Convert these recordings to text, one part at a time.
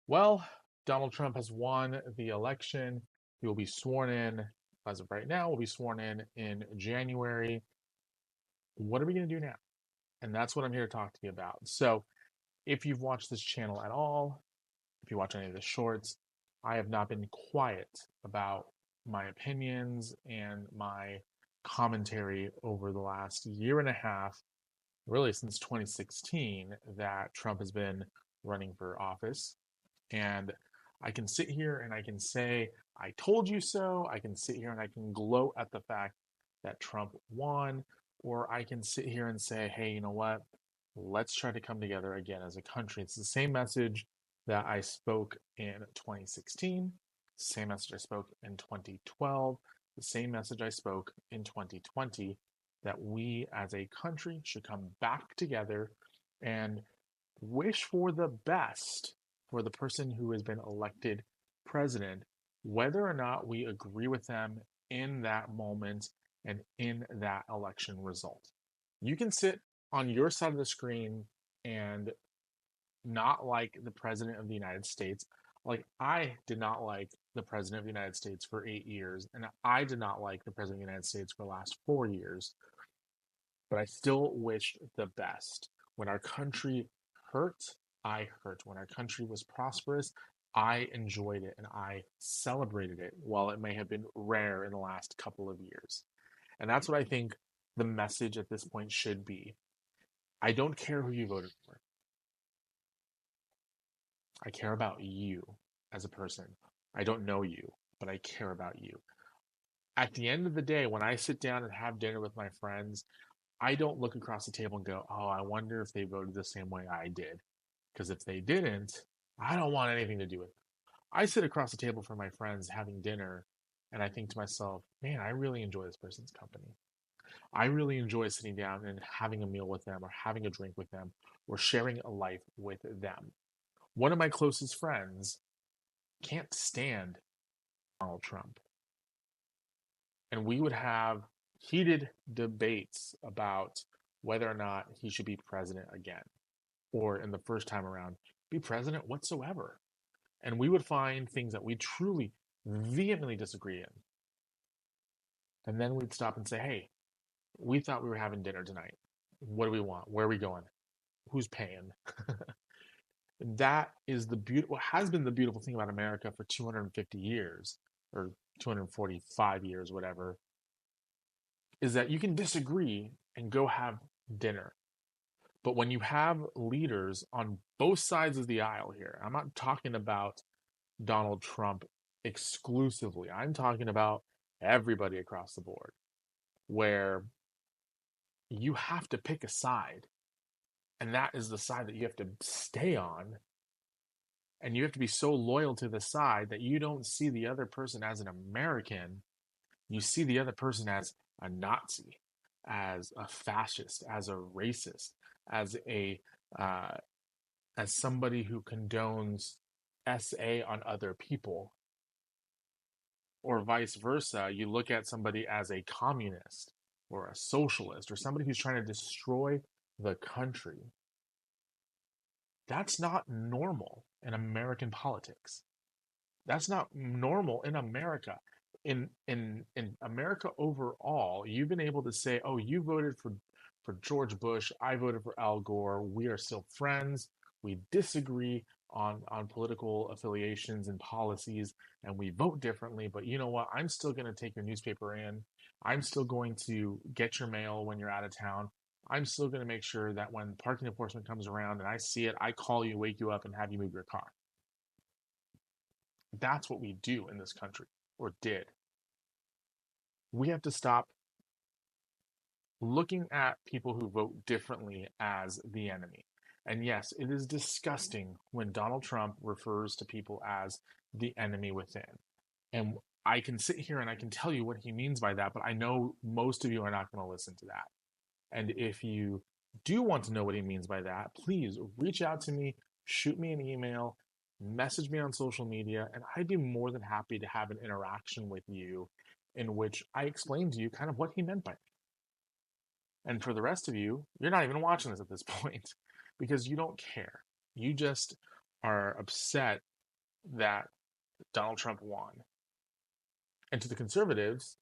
Well, Donald Trump has won the election. He will be sworn in, as of right now, will be sworn in January. What are we going to do now? And that's what I'm here to talk to you about. So, if you've watched this channel at all, if you watch any of the shorts, I have not been quiet about my opinions and my commentary over the last year and a half, really since 2016, that Trump has been running for office. And I can sit here and I can say, I told you so. I can sit here and I can gloat at the fact that Trump won. Or I can sit here and say, hey, you know what? Let's try to come together again as a country. It's the same message that I spoke in 2016, same message I spoke in 2012, the same message I spoke in 2020, that we as a country should come back together and wish for the best for the person who has been elected president, whether or not we agree with them in that moment and in that election result. You can sit on your side of the screen and not like the president of the United States. Like, I did not like the president of the United States for 8 years, and I did not like the president of the United States for the last 4 years, but I still wished the best. When our country hurt, I hurt. When our country was prosperous, I enjoyed it and I celebrated it, while it may have been rare in the last couple of years. And that's what I think the message at this point should be. I don't care who you voted for. I care about you as a person. I don't know you, but I care about you. At the end of the day, when I sit down and have dinner with my friends, I don't look across the table and go, oh, I wonder if they voted the same way I did. Because if they didn't, I don't want anything to do with it. I sit across the table from my friends having dinner, and I think to myself, man, I really enjoy this person's company. I really enjoy sitting down and having a meal with them, or having a drink with them, or sharing a life with them. One of my closest friends can't stand Donald Trump. And we would have heated debates about whether or not he should be president again, or in the first time around, be president whatsoever. And we would find things that we truly, vehemently disagree in. And then we'd stop and say, hey, we thought we were having dinner tonight. What do we want? Where are we going? Who's paying? That is the beautiful, has been the beautiful thing about America for 250 years, or 245 years, whatever, is that you can disagree and go have dinner. But when you have leaders on both sides of the aisle here, I'm not talking about Donald Trump exclusively, I'm talking about everybody across the board, where you have to pick a side, and that is the side that you have to stay on. And you have to be so loyal to the side that you don't see the other person as an American. You see the other person as a Nazi, as a fascist, as a racist, as a uh, as somebody who condones SA on other people, or vice versa. You look at somebody as a communist or a socialist or somebody who's trying to destroy the country. That's not normal in American politics. That's not normal in America. In America overall, you've been able to say, "Oh, you voted for George Bush. I voted for Al Gore. We are still friends. We disagree on political affiliations and policies, and we vote differently. But you know what? I'm still going to take your newspaper in. I'm still going to get your mail when you're out of town. I'm still going to make sure that when parking enforcement comes around and I see it, I call you, wake you up, and have you move your car." That's what we do in this country, or did. We have to stop looking at people who vote differently as the enemy. And yes, it is disgusting when Donald Trump refers to people as the enemy within. And I can sit here and I can tell you what he means by that, but I know most of you are not going to listen to that. And if you do want to know what he means by that, please reach out to me, shoot me an email, message me on social media, and I'd be more than happy to have an interaction with you in which I explain to you kind of what he meant by it. And for the rest of you, you're not even watching this at this point because you don't care. You just are upset that Donald Trump won. And to the conservatives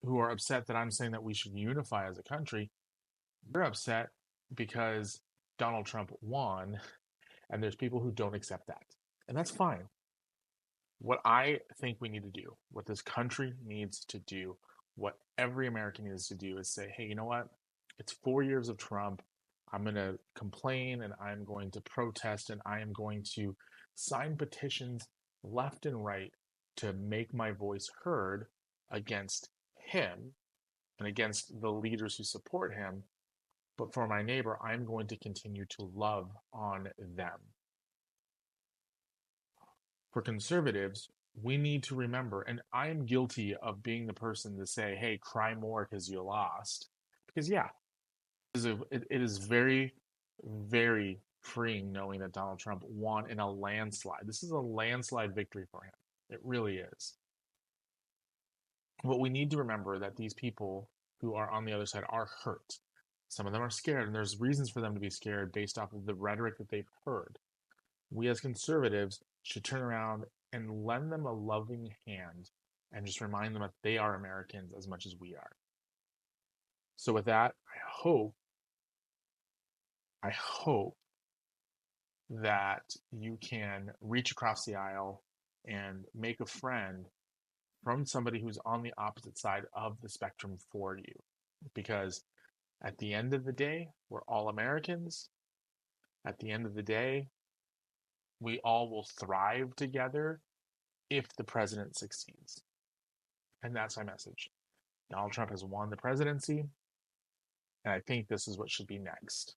who are upset that I'm saying that we should unify as a country, they're upset because Donald Trump won, and there's people who don't accept that. And that's fine. What I think we need to do, what this country needs to do, what every American needs to do is say, hey, you know what? It's 4 years of Trump. I'm going to complain and I'm going to protest and I am going to sign petitions left and right to make my voice heard against him and against the leaders who support him. But for my neighbor, I'm going to continue to love on them. For conservatives, we need to remember, and I am guilty of being the person to say, hey, cry more because you lost. Because, yeah, it is very, very freeing knowing that Donald Trump won in a landslide. This is a landslide victory for him. It really is. But we need to remember that these people who are on the other side are hurt. Some of them are scared, and there's reasons for them to be scared based off of the rhetoric that they've heard. We as conservatives should turn around and lend them a loving hand and just remind them that they are Americans as much as we are. So with that, I hope that you can reach across the aisle and make a friend from somebody who's on the opposite side of the spectrum for you. Because at the end of the day, we're all Americans. At the end of the day, we all will thrive together if the president succeeds. And that's my message. Donald Trump has won the presidency, and I think this is what should be next.